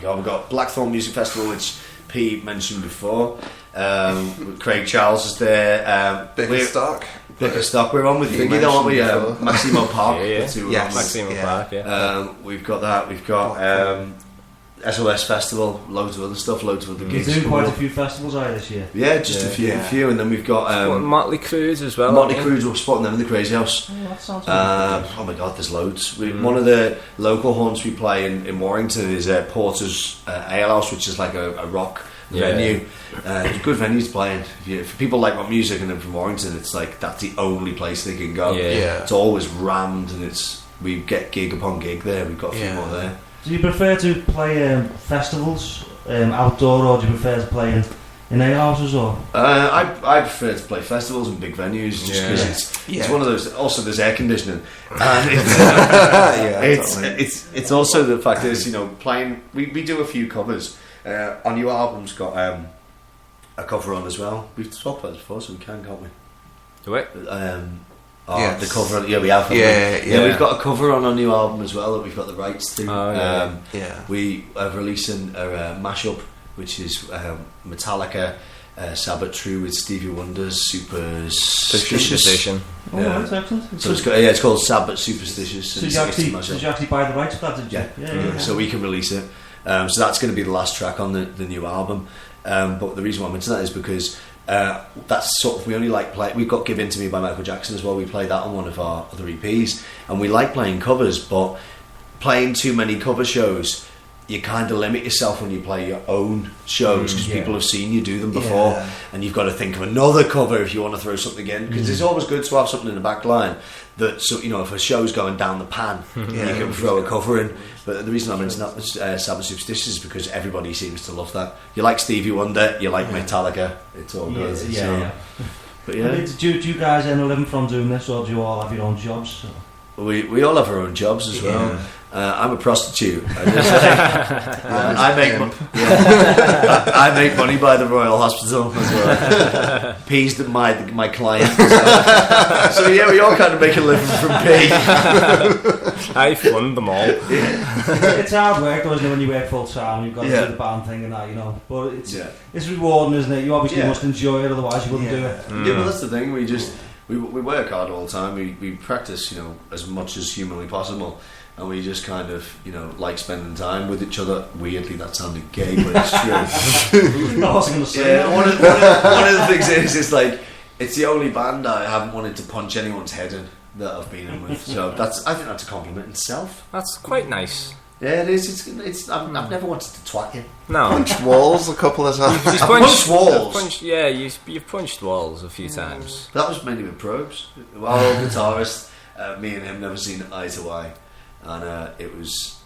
we've got Blackthorn Music Festival, which Pete mentioned before. Craig Charles is there. Bickerstock. We're on with Thingy, though, aren't we? Maximo Park. Yes, Maximo Park. Yeah. We've got that. We've got SOS Festival. Loads of other stuff. Loads of other gigs. We're doing quite a few festivals this year. Yeah, just a few, and then we've got Motley Crue's as well. Motley Crue's. We're spotting them in the Crazy House. Oh, that sounds good. Oh my God, there's loads. One of the local haunts we play in Warrington is Porter's Ale House, which is like a rock venue. It's a good venue to play in. If people like rock music and they're from Warrington, it's like that's the only place they can go. It's always rammed, and we get gig upon gig there. We've got a few more there. Do you prefer to play festivals outdoor, or do you prefer to play in ale houses? Or I prefer to play festivals and big venues, just because it's one of those. Also, there's air conditioning, and it's also the fact is, playing. We do a few covers. Our new album's got a cover on as well. We've talked about it before, so we can't we? Do it. The cover. Yeah, we have. We've got a cover on our new album as well that we've got the rights to. We are releasing a mashup, which is Metallica, Sabbath True with Stevie Wonder's Superstitious. Oh, that's excellent. So it's called Sabbath Superstitious. So did you actually buy the rights for that? Did you? Yeah. So we can release it. So that's going to be the last track on the new album. But the reason why I mention that is because that's sort of, we only like play. We've got Give In To Me by Michael Jackson as well. We play that on one of our other EPs, and we like playing covers. But playing too many cover shows, you kind of limit yourself when you play your own shows, because people have seen you do them before, and you've got to think of another cover if you want to throw something in, because it's always good to have something in the back line that, so if a show's going down the pan, you can throw a cover in. But the reason I mention that Sabbath Superstitious is because everybody seems to love that. You like Stevie Wonder, you like Metallica, it's all good. But do you guys earn a living from doing this, or do you all have your own jobs? We all have our own jobs as well. I'm a prostitute. I make money by the Royal Hospital as well. P's my client. So we all kind of make a living from P. I fund them all. It's hard work, though, isn't it, when you work full time? You've got to do the band thing and that, But it's rewarding, isn't it? You obviously must enjoy it, otherwise you wouldn't do it. Yeah, well, that's the thing. We work hard all the time. We practice, as much as humanly possible, and we just kind of, like spending time with each other. Weirdly, that sounded gay, but it's true. I wasn't going to say that. One of the things is like, it's the only band I haven't wanted to punch anyone's head in that I've been in with. So I think that's a compliment in itself. That's quite nice. Yeah, it is. I've never wanted to twat you. No. Punch walls a couple of times. You've punched walls. You've punched walls a few times. That was mainly with Probes. Our old guitarist, me and him never seen eye to eye, and it was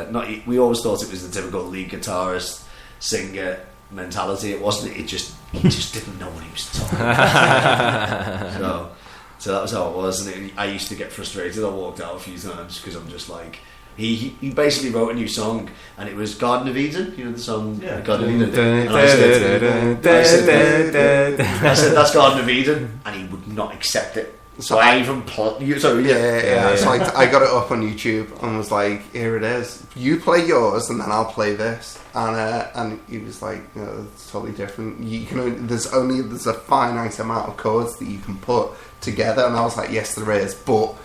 not. We always thought it was the typical lead guitarist singer mentality. It wasn't. He just didn't know what he was talking about. So that was how it was, and I used to get frustrated. I walked out a few times because I'm just like. He basically wrote a new song, and it was Garden of Eden. The song Garden of Eden. And I said that's Garden of Eden, and he would not accept it. So I even So I got it up on YouTube and was like, "Here it is. You play yours, and then I'll play this." And he was like, "It's totally different. You can there's a finite amount of chords that you can put together." And I was like, "Yes, there is, but."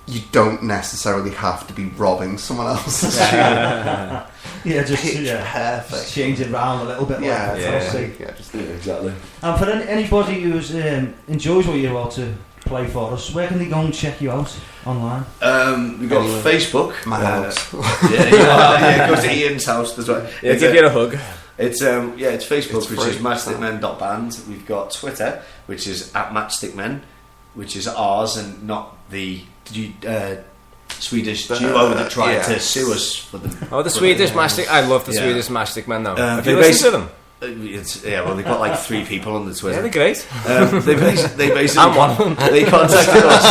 You don't necessarily have to be robbing someone else's just perfect. Change it around a little bit. Exactly. And for anybody who's enjoys what you're about to play for us, where can they go and check you out online? We've got Facebook, my house. Go to Ian's house. That's right. Yeah, give you a hug. It's it's Facebook, which is matchstickmen.band. We've got Twitter, which is @matchstickmen, which is ours and not the Swedish duo that tried to sue us for them. Oh, the Swedish Matchstick! I love the Swedish Matchstickmen though. Have you listened to them? They've got like 3 people on the Twitter. Yeah, they're great. They basically I'm one of them. They contacted us.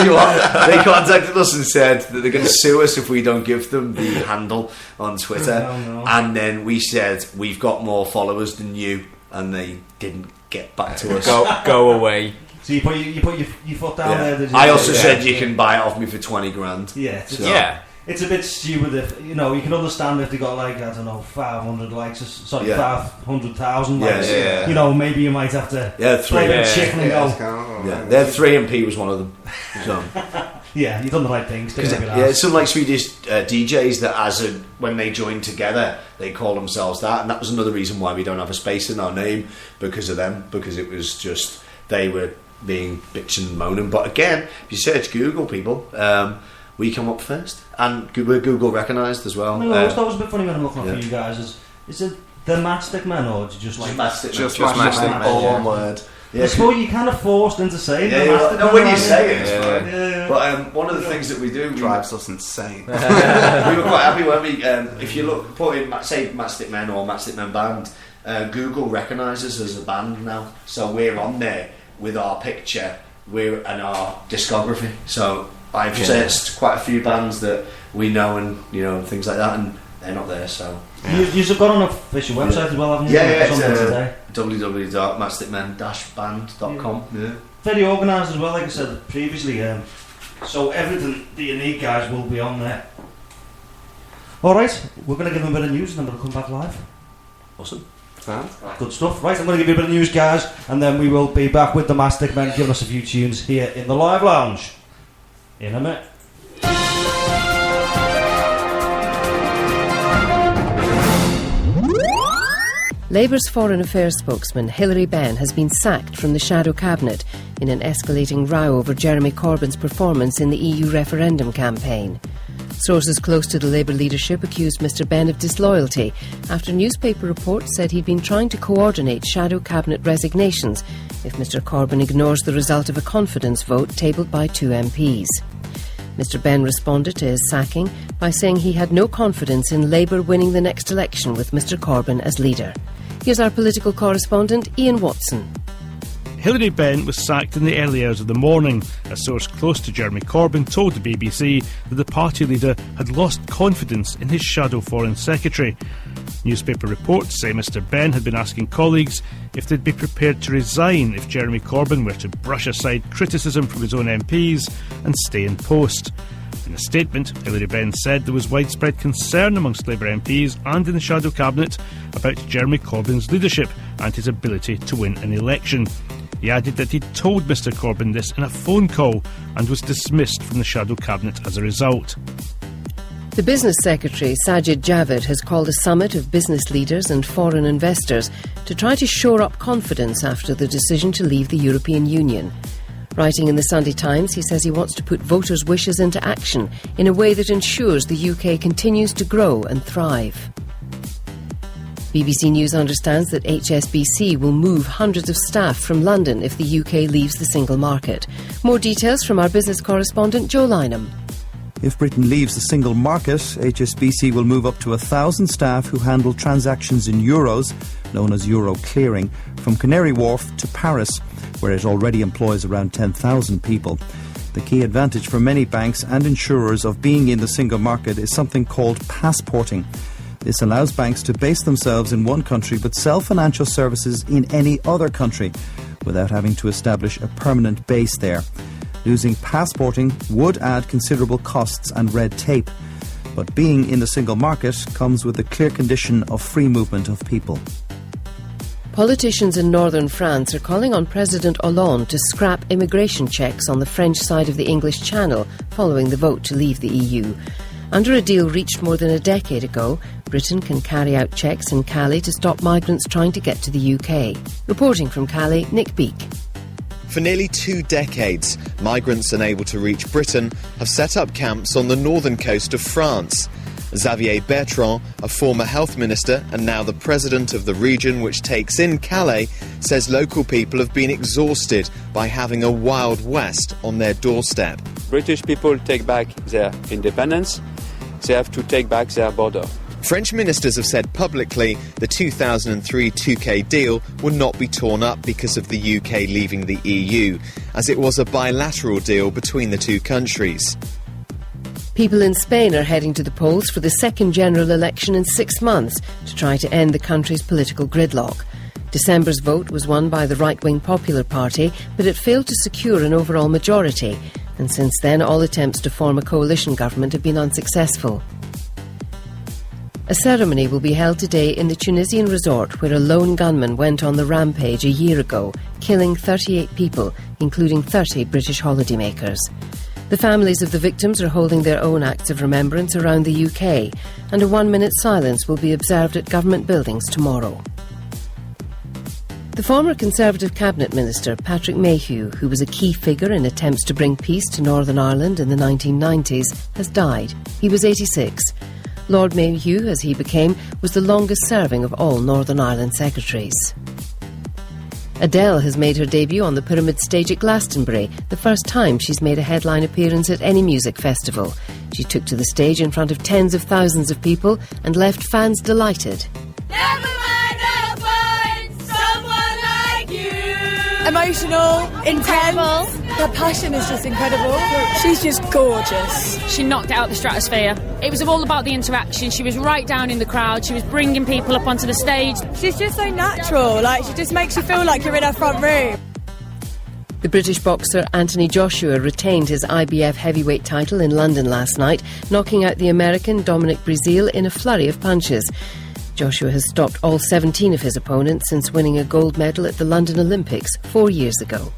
You are. They contacted us and said that they're going to sue us if we don't give them the handle on Twitter. No. And then we said we've got more followers than you, and they didn't get back to us. Go away. So you put your foot down there. I also said you can buy it off me for 20 grand. Yeah. So. Yeah. it's a bit stupid if, you can understand if they got 500 likes, 500,000 likes. Yeah. Maybe you might have to play a bit chicken and go. They had 3 and P was one of them. So. Yeah, you've done the right things. It's some Swedish DJs that when they joined together, they call themselves that, and that was another reason why we don't have a space in our name, because of them, because it was just, they were being bitching and moaning. But again, if you search Google, people, we come up first, and we're Google recognised as well. No, that was a bit funny when I'm looking up for you guys. Is it the Matchstickmen, or did you just Matchstickmen? Just Matchstickmen, all one word. Yeah, I suppose you're kind of forced into saying when you say it, it's fine. But one of the things that we do drives us insane. We were quite happy when we, if you put in, say, Matchstickmen or Matchstickmen band, Google recognises us as a band now, so we're on there with our picture, and our discography. So I've searched quite a few bands that we know, and things like that, and they're not there. So you've got an official website as well, haven't you? It's www.matchstickmen-band.com. Very organised as well, like I said previously. So everything that you need, guys, will be on there. Alright, we're going to give them a bit of news and then we'll come back live. Awesome. Good stuff. Right, I'm going to give you a bit of news, guys, and then we will be back with the Matchstickmen giving us a few tunes here in the live lounge in a minute. Labour's Foreign Affairs spokesman Hilary Benn has been sacked from the shadow cabinet in an escalating row over Jeremy Corbyn's performance in the EU referendum campaign. Sources close to the Labour leadership accused Mr Benn of disloyalty after newspaper reports said he'd been trying to coordinate shadow cabinet resignations if Mr Corbyn ignores the result of a confidence vote tabled by 2 MPs. Mr Benn responded to his sacking by saying he had no confidence in Labour winning the next election with Mr Corbyn as leader. Here's our political correspondent, Ian Watson. Hilary Benn was sacked in the early hours of the morning. A source close to Jeremy Corbyn told the BBC that the party leader had lost confidence in his shadow foreign secretary. Newspaper reports say Mr Benn had been asking colleagues if they'd be prepared to resign if Jeremy Corbyn were to brush aside criticism from his own MPs and stay in post. In a statement, Hilary Benn said there was widespread concern amongst Labour MPs and in the shadow cabinet about Jeremy Corbyn's leadership and his ability to win an election. He added that he'd told Mr Corbyn this in a phone call and was dismissed from the shadow cabinet as a result. The Business Secretary, Sajid Javid, has called a summit of business leaders and foreign investors to try to shore up confidence after the decision to leave the European Union. Writing in the Sunday Times, he says he wants to put voters' wishes into action in a way that ensures the UK continues to grow and thrive. BBC News understands that HSBC will move hundreds of staff from London if the UK leaves the single market. More details from our business correspondent Joe Lynham. If Britain leaves the single market, HSBC will move up to 1,000 staff who handle transactions in euros, known as euro clearing, from Canary Wharf to Paris, where it already employs around 10,000 people. The key advantage for many banks and insurers of being in the single market is something called passporting. This allows banks to base themselves in one country but sell financial services in any other country without having to establish a permanent base there. Losing passporting would add considerable costs and red tape, but being in the single market comes with the clear condition of free movement of people. Politicians in northern France are calling on President Hollande to scrap immigration checks on the French side of the English Channel following the vote to leave the EU. Under a deal reached more than a decade ago, Britain can carry out checks in Calais to stop migrants trying to get to the UK. Reporting from Calais, Nick Beak. For nearly 2 decades, migrants unable to reach Britain have set up camps on the northern coast of France. Xavier Bertrand, a former health minister and now the president of the region which takes in Calais, says local people have been exhausted by having a Wild West on their doorstep. British people take back their independence, they have to take back their border. French ministers have said publicly the 2003 2K deal will not be torn up because of the UK leaving the EU, as it was a bilateral deal between the two countries. People in Spain are heading to the polls for the second general election in 6 months to try to end the country's political gridlock. December's vote was won by the right-wing Popular Party, but it failed to secure an overall majority. And since then, all attempts to form a coalition government have been unsuccessful. A ceremony will be held today in the Tunisian resort where a lone gunman went on the rampage a year ago, killing 38 people, including 30 British holidaymakers. The families of the victims are holding their own acts of remembrance around the UK, and a 1-minute silence will be observed at government buildings tomorrow. The former Conservative Cabinet Minister, Patrick Mayhew, who was a key figure in attempts to bring peace to Northern Ireland in the 1990s, has died. He was 86. Lord Mayhew, as he became, was the longest serving of all Northern Ireland secretaries. Adele has made her debut on the Pyramid stage at Glastonbury, the first time she's made a headline appearance at any music festival. She took to the stage in front of tens of thousands of people and left fans delighted. Never mind, I'll find someone like you. Emotional, intense. Her passion is just incredible. She's just gorgeous. She knocked it out the stratosphere. It was all about the interaction. She was right down in the crowd. She was bringing people up onto the stage. She's just so natural. Like, she just makes you feel like you're in her front room. The British boxer Anthony Joshua retained his IBF heavyweight title in London last night, knocking out the American Dominic Breazeale in a flurry of punches. Joshua has stopped all 17 of his opponents since winning a gold medal at the London Olympics 4 years ago.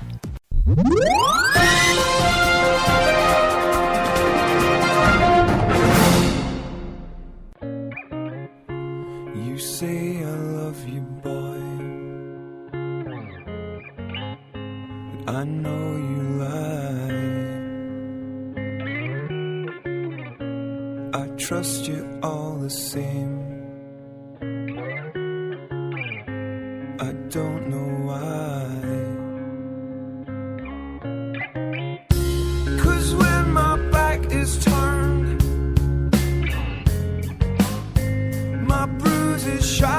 You say I love you, boy, but I know you lie. I trust you all the same. I don't know why. When my back is turned, my bruises shine.